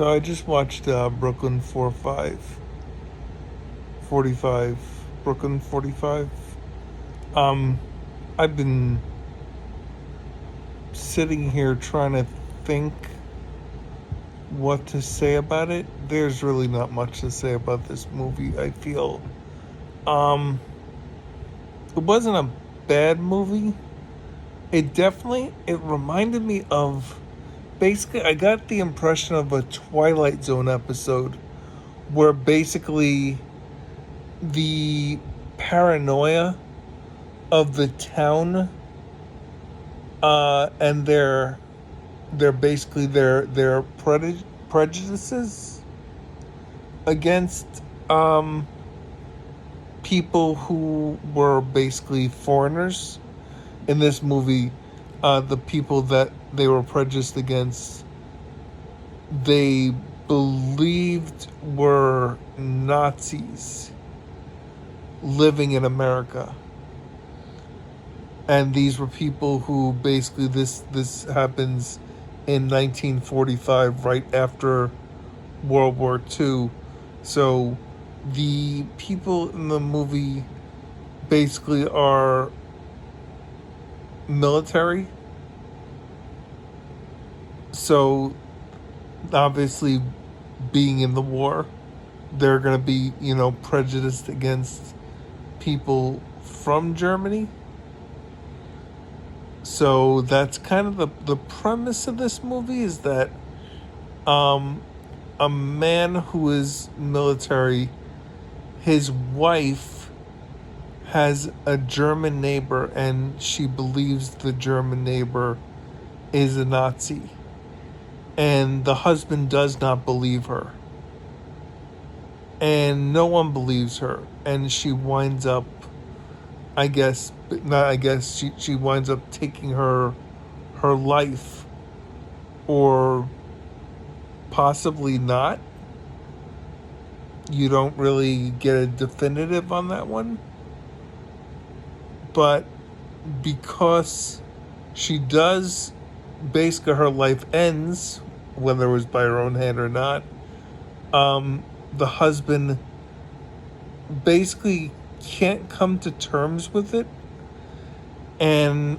So I just watched Brooklyn 45, Brooklyn 45. Um, I've been sitting here trying to think what to say about it. There's really not much to say about this movie, I feel. Um, it wasn't a bad movie. It reminded me of, basically, I got the impression of a Twilight Zone episode where basically the paranoia of the town, and their basically their prejudices against people who were basically foreigners in this movie. The people that they were prejudiced against, they believed were Nazis living in America. And these were people who basically, this happens in 1945, right after World War II. So the people in the movie basically are military. So obviously, being in the war, they're going to be, prejudiced against people from Germany. So that's kind of the premise of this movie, is that um, a man who is military, his wife has a German neighbor, and she believes the German neighbor is a Nazi. And the husband does not believe her. And no one believes her. And she winds up, she winds up taking her life, or possibly not. You don't really get a definitive on that one. But because she does, basically her life ends, whether it was by her own hand or not, the husband basically can't come to terms with it, and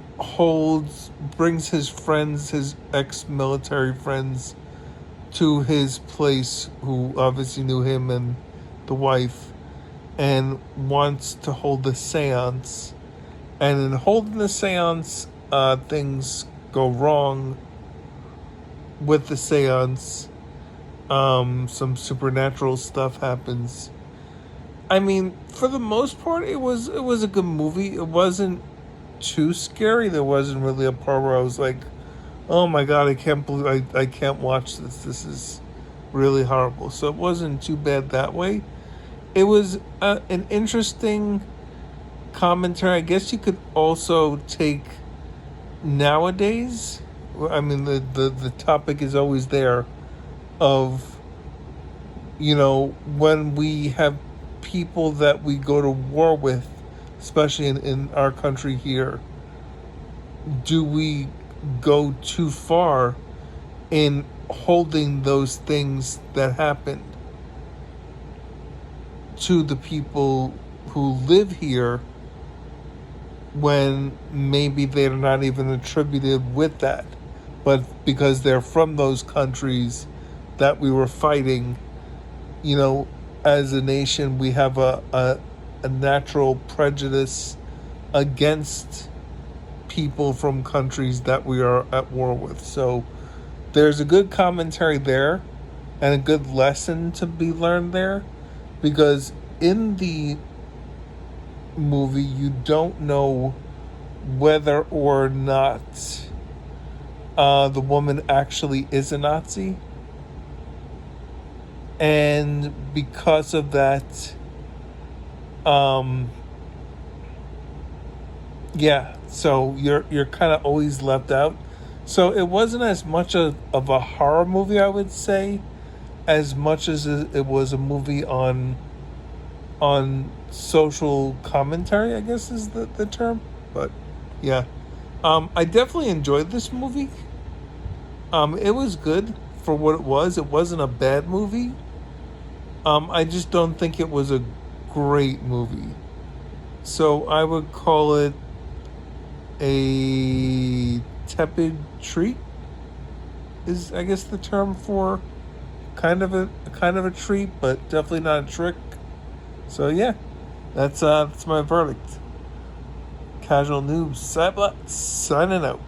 brings his friends, his ex-military friends, to his place, who obviously knew him and the wife, and wants to hold a seance. And in holding the seance, things go wrong with the seance. Some supernatural stuff happens. I mean, for the most part, it was a good movie. It wasn't too scary. There wasn't really a part where I was like, "Oh my god, I can't believe I can't watch this. This is really horrible." So it wasn't too bad that way. It was an interesting commentary. I guess you could also take nowadays. I mean, the topic is always there of, when we have people that we go to war with, especially in our country here, do we go too far in holding those things that happened to the people who live here, when maybe they're not even attributed with that, but because they're from those countries that we were fighting? As a nation, we have a natural prejudice against people from countries that we are at war with. So there's a good commentary there, and a good lesson to be learned there, because in the movie you don't know whether or not the woman actually is a Nazi. And because of that, so you're kind of always left out. So it wasn't as much of a horror movie, I would say, as much as it was a movie on social commentary, I guess is the term. But yeah, I definitely enjoyed this movie. It was good for what it was. It wasn't a bad movie. I just don't think it was a great movie. So I would call it a tepid treat. Is, I guess, the term for kind of a treat, but definitely not a trick. So yeah, that's my verdict. Casual Noobs Cyblot signing out.